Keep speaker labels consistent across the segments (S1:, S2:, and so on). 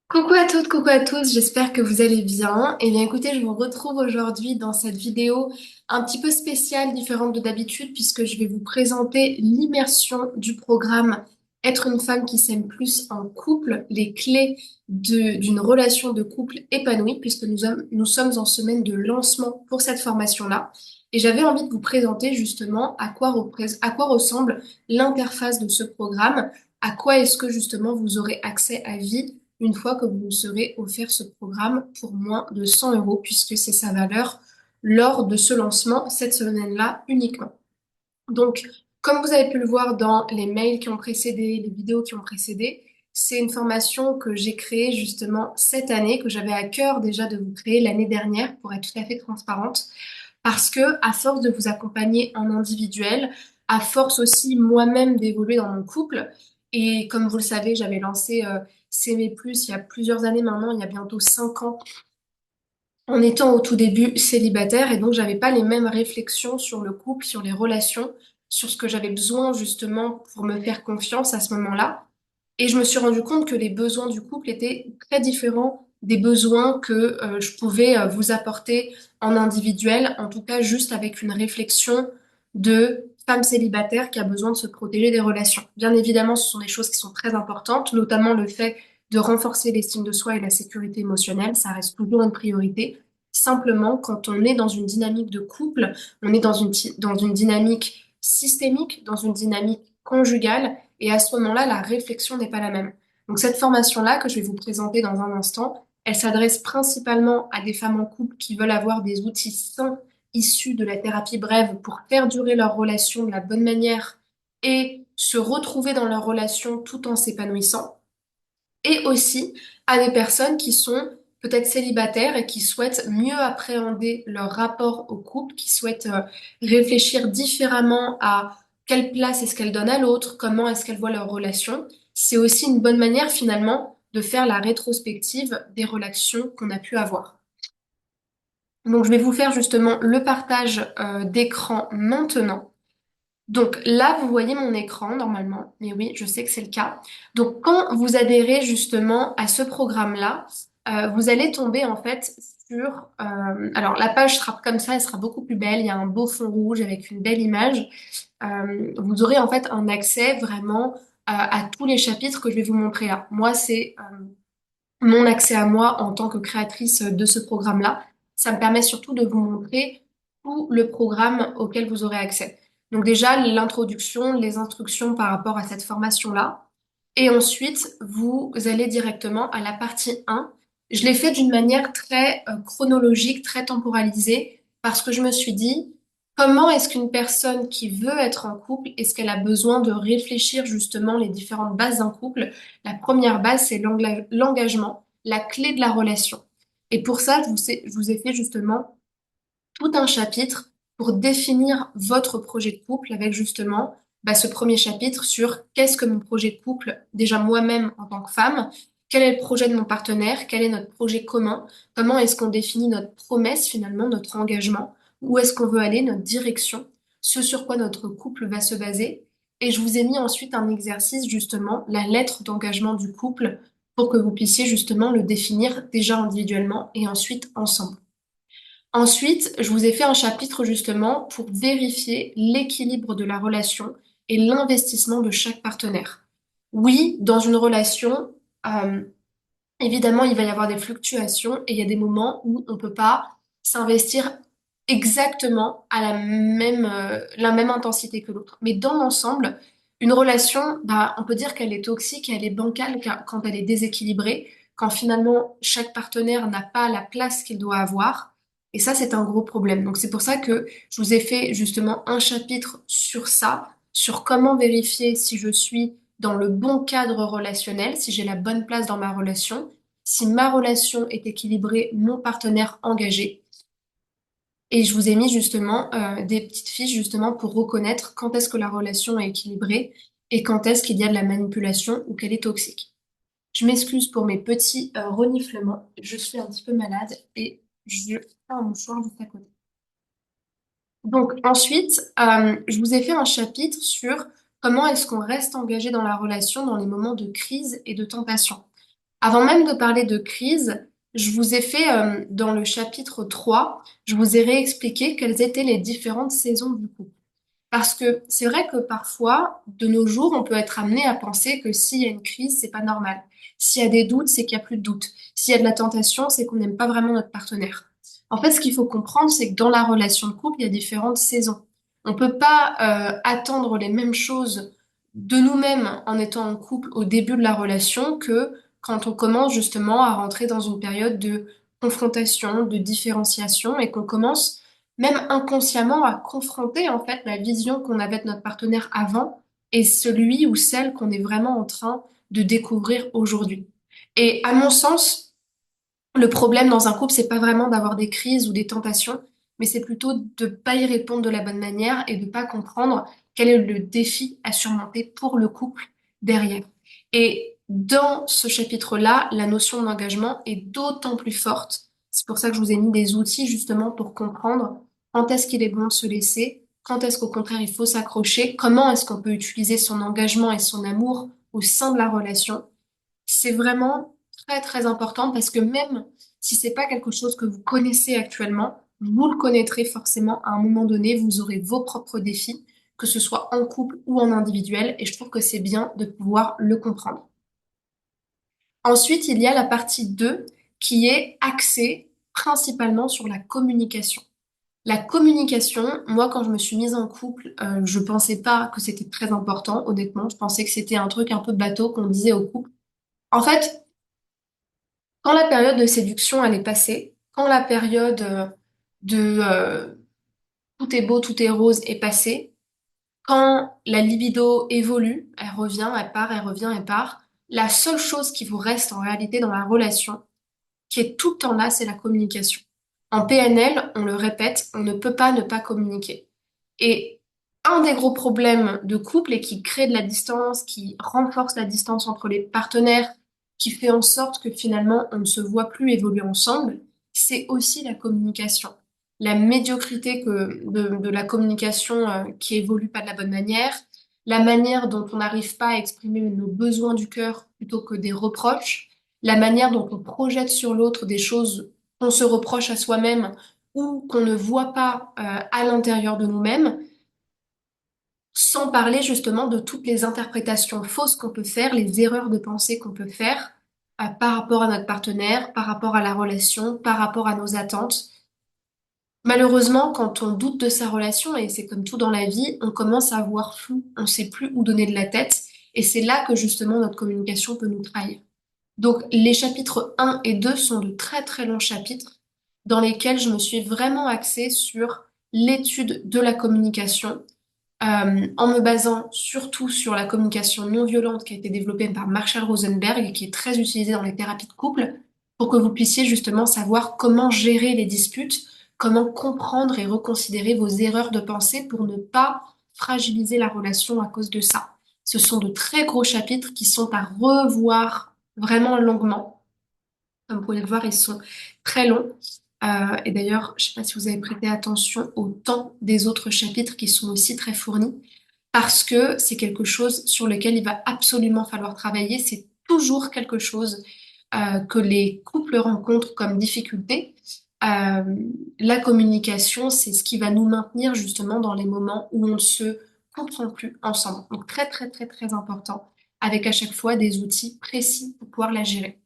S1: Coucou à toutes, coucou à tous, j'espère que vous allez bien. Eh bien écoutez, je vous retrouve aujourd'hui dans cette vidéo un petit peu spéciale, différente de d'habitude, puisque je vais vous présenter l'immersion du programme Être une femme qui s'aime plus en couple, les clés d'une relation de couple épanouie, puisque nous sommes en semaine de lancement pour cette formation-là. Et j'avais envie de vous présenter justement à quoi ressemble l'interface de ce programme, à quoi est-ce que justement vous aurez accès à vie une fois que vous serez offert ce programme pour moins de 100 euros, puisque c'est sa valeur lors de ce lancement cette semaine-là uniquement. Donc, comme vous avez pu le voir dans les mails qui ont précédé, les vidéos qui ont précédé, c'est une formation que j'ai créée justement cette année, que j'avais à cœur déjà de vous créer l'année dernière, pour être tout à fait transparente, parce que à force de vous accompagner en individuel, à force aussi moi-même d'évoluer dans mon couple, et comme vous le savez, j'avais lancé CME+, il y a plusieurs années maintenant, il y a bientôt 5 ans, en étant au tout début célibataire, et donc j'avais pas les mêmes réflexions sur le couple, sur les relations, sur ce que j'avais besoin justement pour me faire confiance à ce moment-là. Et je me suis rendu compte que les besoins du couple étaient très différents des besoins que je pouvais vous apporter en individuel, en tout cas juste avec une réflexion de femme célibataire qui a besoin de se protéger des relations. Bien évidemment, ce sont des choses qui sont très importantes, notamment le fait de renforcer l'estime de soi et la sécurité émotionnelle, ça reste toujours une priorité. Simplement, quand on est dans une dynamique de couple, on est dans une dynamique systémique, dans une dynamique conjugale, et à ce moment-là, la réflexion n'est pas la même. Donc cette formation-là, que je vais vous présenter dans un instant, elle s'adresse principalement à des femmes en couple qui veulent avoir des outils sains issus de la thérapie brève pour faire durer leur relation de la bonne manière et se retrouver dans leur relation tout en s'épanouissant, et aussi à des personnes qui sont peut-être célibataires et qui souhaitent mieux appréhender leur rapport au couple, qui souhaitent réfléchir différemment à quelle place est-ce qu'elles donnent à l'autre, comment est-ce qu'elles voient leur relation. C'est aussi une bonne manière finalement de faire la rétrospective des relations qu'on a pu avoir. Donc je vais vous faire justement le partage d'écran maintenant. Donc là, vous voyez mon écran normalement, mais oui, je sais que c'est le cas. Donc quand vous adhérez justement à ce programme-là, vous allez tomber en fait sur... alors la page sera comme ça, elle sera beaucoup plus belle, il y a un beau fond rouge avec une belle image. Vous aurez en fait un accès vraiment à tous les chapitres que je vais vous montrer là. Moi, c'est mon accès à moi en tant que créatrice de ce programme-là. Ça me permet surtout de vous montrer tout le programme auquel vous aurez accès. Donc déjà, l'introduction, les instructions par rapport à cette formation-là. Et ensuite, vous allez directement à la partie 1. Je l'ai fait d'une manière très chronologique, très temporalisée, parce que je me suis dit, comment est-ce qu'une personne qui veut être en couple, est-ce qu'elle a besoin de réfléchir justement les différentes bases d'un couple? La première base, c'est l'engagement, la clé de la relation. Et pour ça, je vous ai fait justement tout un chapitre pour définir votre projet de couple avec justement ce premier chapitre sur qu'est-ce que mon projet de couple, déjà moi-même en tant que femme, quel est le projet de mon partenaire, quel est notre projet commun, comment est-ce qu'on définit notre promesse finalement, notre engagement, où est-ce qu'on veut aller, notre direction, ce sur quoi notre couple va se baser. Et je vous ai mis ensuite un exercice justement, la lettre d'engagement du couple, pour que vous puissiez justement le définir déjà individuellement et ensuite ensemble. Ensuite, je vous ai fait un chapitre justement pour vérifier l'équilibre de la relation et l'investissement de chaque partenaire. Oui, dans une relation, euh, évidemment, il va y avoir des fluctuations et il y a des moments où on ne peut pas s'investir exactement à la même intensité que l'autre. Mais dans l'ensemble, une relation, on peut dire qu'elle est toxique, elle est bancale quand elle est déséquilibrée, quand finalement chaque partenaire n'a pas la place qu'il doit avoir. Et ça, c'est un gros problème. Donc c'est pour ça que je vous ai fait justement un chapitre sur ça, sur comment vérifier si je suis dans le bon cadre relationnel, si j'ai la bonne place dans ma relation, si ma relation est équilibrée, mon partenaire engagé. Et je vous ai mis justement des petites fiches justement pour reconnaître quand est-ce que la relation est équilibrée et quand est-ce qu'il y a de la manipulation ou qu'elle est toxique. Je m'excuse pour mes petits reniflements. Je suis un petit peu malade et je fais un mouchoir juste à côté. Donc ensuite, je vous ai fait un chapitre sur comment est-ce qu'on reste engagé dans la relation dans les moments de crise et de tentation. Avant même de parler de crise, je vous ai fait, dans le chapitre 3, je vous ai réexpliqué quelles étaient les différentes saisons du couple. Parce que c'est vrai que parfois, de nos jours, on peut être amené à penser que s'il y a une crise, c'est pas normal. S'il y a des doutes, c'est qu'il y a plus de doutes. S'il y a de la tentation, c'est qu'on n'aime pas vraiment notre partenaire. En fait, ce qu'il faut comprendre, c'est que dans la relation de couple, il y a différentes saisons. On peut pas attendre les mêmes choses de nous-mêmes en étant en couple au début de la relation que quand on commence justement à rentrer dans une période de confrontation, de différenciation et qu'on commence même inconsciemment à confronter en fait la vision qu'on avait de notre partenaire avant et celui ou celle qu'on est vraiment en train de découvrir aujourd'hui. Et à mon sens, le problème dans un couple, c'est pas vraiment d'avoir des crises ou des tentations, mais c'est plutôt de pas y répondre de la bonne manière et de pas comprendre quel est le défi à surmonter pour le couple derrière. Et dans ce chapitre-là, la notion d'engagement est d'autant plus forte. C'est pour ça que je vous ai mis des outils justement pour comprendre quand est-ce qu'il est bon de se laisser, quand est-ce qu'au contraire il faut s'accrocher, comment est-ce qu'on peut utiliser son engagement et son amour au sein de la relation. C'est vraiment très très important parce que même si c'est pas quelque chose que vous connaissez actuellement, vous le connaîtrez forcément à un moment donné, vous aurez vos propres défis, que ce soit en couple ou en individuel, et je trouve que c'est bien de pouvoir le comprendre. Ensuite, il y a la partie 2 qui est axée principalement sur la communication. La communication, moi quand je me suis mise en couple, je pensais pas que c'était très important, honnêtement, je pensais que c'était un truc un peu bateau qu'on disait au couple. En fait, quand la période de séduction elle est passée, quand la période de tout est beau, tout est rose est passée, quand la libido évolue, elle revient, elle part, elle revient, elle part, la seule chose qui vous reste en réalité dans la relation, qui est tout le temps là, c'est la communication. En PNL, on le répète, on ne peut pas ne pas communiquer. Et un des gros problèmes de couple et qui crée de la distance, qui renforce la distance entre les partenaires, qui fait en sorte que finalement on ne se voit plus évoluer ensemble, c'est aussi la communication. La médiocrité de la communication qui évolue pas de la bonne manière, la manière dont on n'arrive pas à exprimer nos besoins du cœur plutôt que des reproches, la manière dont on projette sur l'autre des choses qu'on se reproche à soi-même ou qu'on ne voit pas à l'intérieur de nous-mêmes, sans parler justement de toutes les interprétations fausses qu'on peut faire, les erreurs de pensée qu'on peut faire par rapport à notre partenaire, par rapport à la relation, par rapport à nos attentes. Malheureusement, quand on doute de sa relation, et c'est comme tout dans la vie, on commence à voir flou, on ne sait plus où donner de la tête, et c'est là que justement notre communication peut nous trahir. Donc, les chapitres 1 et 2 sont de très très longs chapitres dans lesquels je me suis vraiment axée sur l'étude de la communication, en me basant surtout sur la communication non violente qui a été développée par Marshall Rosenberg et qui est très utilisée dans les thérapies de couple, pour que vous puissiez justement savoir comment gérer les disputes, comment comprendre et reconsidérer vos erreurs de pensée pour ne pas fragiliser la relation à cause de ça. Ce sont de très gros chapitres qui sont à revoir vraiment longuement. Comme vous pouvez le voir, ils sont très longs. Et d'ailleurs, je ne sais pas si vous avez prêté attention au temps des autres chapitres qui sont aussi très fournis, parce que c'est quelque chose sur lequel il va absolument falloir travailler. C'est toujours quelque chose que les couples rencontrent comme difficulté. Euh, la communication, c'est ce qui va nous maintenir justement dans les moments où on ne se comprend plus ensemble. Donc très très très très important, avec à chaque fois des outils précis pour pouvoir la gérer.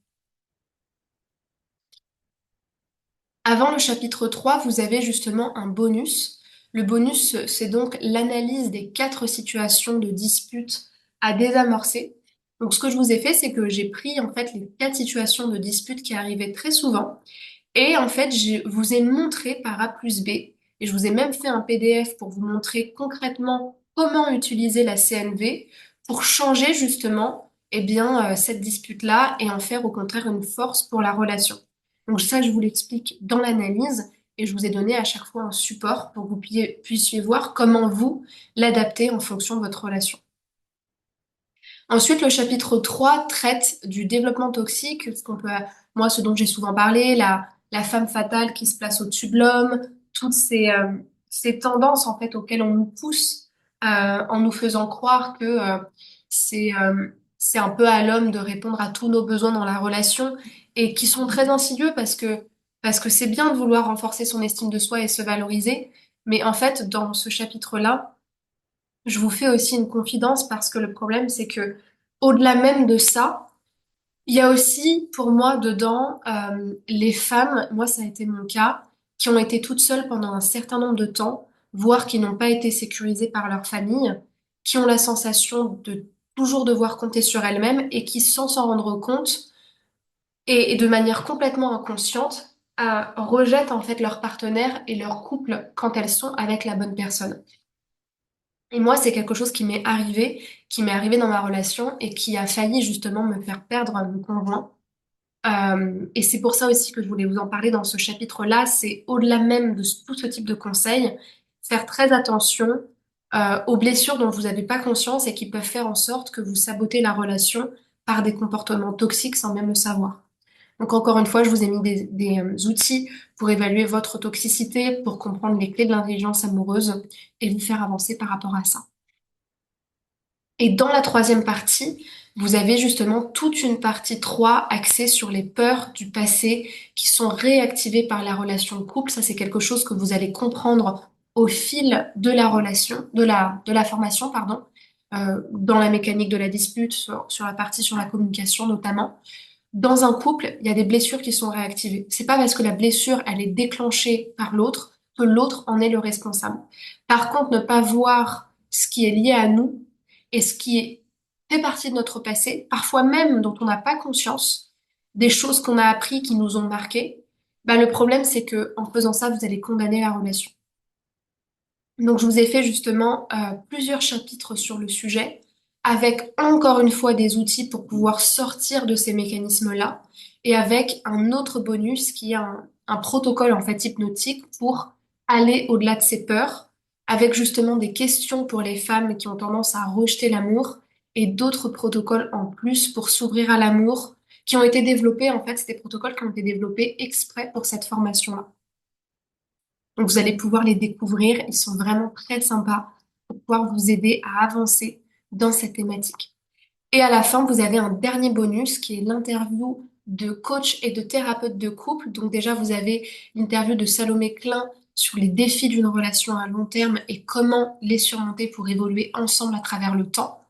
S1: Avant le chapitre 3, vous avez justement un bonus. Le bonus, c'est donc l'analyse des 4 situations de dispute à désamorcer. Donc, ce que je vous ai fait, c'est que j'ai pris en fait les 4 situations de dispute qui arrivaient très souvent et en fait, je vous ai montré par A plus B et je vous ai même fait un PDF pour vous montrer concrètement comment utiliser la CNV pour changer justement cette dispute-là et en faire au contraire une force pour la relation. Donc ça, je vous l'explique dans l'analyse et je vous ai donné à chaque fois un support pour que vous puissiez voir comment vous l'adapter en fonction de votre relation. Ensuite, le chapitre 3 traite du développement toxique, moi, ce dont j'ai souvent parlé, la femme fatale qui se place au-dessus de l'homme, toutes ces tendances en fait auxquelles on nous pousse en nous faisant croire que c'est c'est un peu à l'homme de répondre à tous nos besoins dans la relation et qui sont très insidieux parce que c'est bien de vouloir renforcer son estime de soi et se valoriser, mais en fait, dans ce chapitre-là, je vous fais aussi une confidence parce que le problème, c'est que au-delà même de ça, il y a aussi pour moi dedans les femmes, moi ça a été mon cas, qui ont été toutes seules pendant un certain nombre de temps, voire qui n'ont pas été sécurisées par leur famille, qui ont la sensation de toujours devoir compter sur elles-mêmes et qui, sans s'en rendre compte et de manière complètement inconsciente, rejettent en fait leur partenaire et leur couple quand elles sont avec la bonne personne. Et moi, c'est quelque chose qui m'est arrivé dans ma relation et qui a failli justement me faire perdre mon conjoint. Et c'est pour ça aussi que je voulais vous en parler dans ce chapitre-là. C'est au-delà même de tout ce type de conseils, faire très attention aux blessures dont vous n'avez pas conscience et qui peuvent faire en sorte que vous sabotez la relation par des comportements toxiques sans même le savoir. Donc encore une fois, je vous ai mis des outils pour évaluer votre toxicité, pour comprendre les clés de l'intelligence amoureuse et vous faire avancer par rapport à ça. Et dans la troisième partie, vous avez justement toute une partie 3 axée sur les peurs du passé qui sont réactivées par la relation de couple. Ça, c'est quelque chose que vous allez comprendre au fil de la relation, de la formation, pardon, dans la mécanique de la dispute, sur la partie sur la communication notamment. Dans un couple, il y a des blessures qui sont réactivées. C'est pas parce que la blessure, elle est déclenchée par l'autre que l'autre en est le responsable. Par contre, ne pas voir ce qui est lié à nous et ce fait partie de notre passé, parfois même dont on n'a pas conscience, des choses qu'on a appris qui nous ont marqués, bah, le problème, c'est que en faisant ça, vous allez condamner la relation. Donc, je vous ai fait justement plusieurs chapitres sur le sujet, avec encore une fois des outils pour pouvoir sortir de ces mécanismes-là, et avec un autre bonus qui est un protocole en fait hypnotique pour aller au-delà de ces peurs, avec justement des questions pour les femmes qui ont tendance à rejeter l'amour, et d'autres protocoles en plus pour s'ouvrir à l'amour, qui ont été développés, en fait, c'est des protocoles qui ont été développés exprès pour cette formation-là. Donc vous allez pouvoir les découvrir, ils sont vraiment très sympas pour pouvoir vous aider à avancer dans cette thématique. Et à la fin, vous avez un dernier bonus qui est l'interview de coach et de thérapeute de couple. Donc déjà, vous avez l'interview de Salomé Klein sur les défis d'une relation à long terme et comment les surmonter pour évoluer ensemble à travers le temps.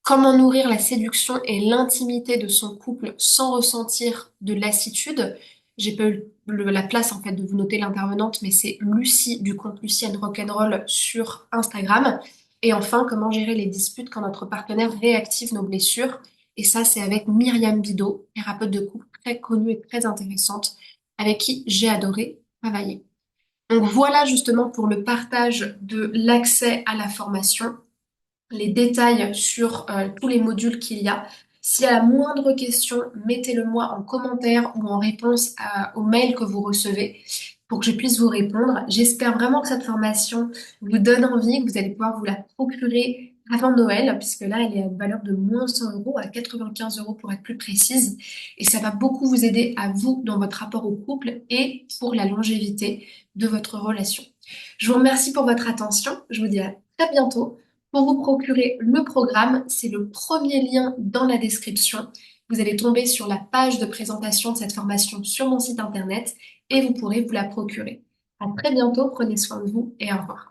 S1: Comment nourrir la séduction et l'intimité de son couple sans ressentir de lassitude. J'ai pas eu la place en fait de vous noter l'intervenante, mais c'est Lucie du compte Lucienne Rock'n'Roll sur Instagram. Et enfin, comment gérer les disputes quand notre partenaire réactive nos blessures. Et ça, c'est avec Myriam Bidot, thérapeute de couple très connue et très intéressante, avec qui j'ai adoré travailler. Donc voilà justement pour le partage de l'accès à la formation, les détails sur tous les modules qu'il y a. S'il y a la moindre question, mettez-le moi en commentaire ou en réponse au mail que vous recevez pour que je puisse vous répondre. J'espère vraiment que cette formation vous donne envie, que vous allez pouvoir vous la procurer avant Noël, puisque là, elle est à une valeur de moins 100 euros, à 95 euros pour être plus précise. Et ça va beaucoup vous aider à vous dans votre rapport au couple et pour la longévité de votre relation. Je vous remercie pour votre attention. Je vous dis à très bientôt. Pour vous procurer le programme, c'est le premier lien dans la description. Vous allez tomber sur la page de présentation de cette formation sur mon site internet et vous pourrez vous la procurer. À très bientôt, prenez soin de vous et au revoir.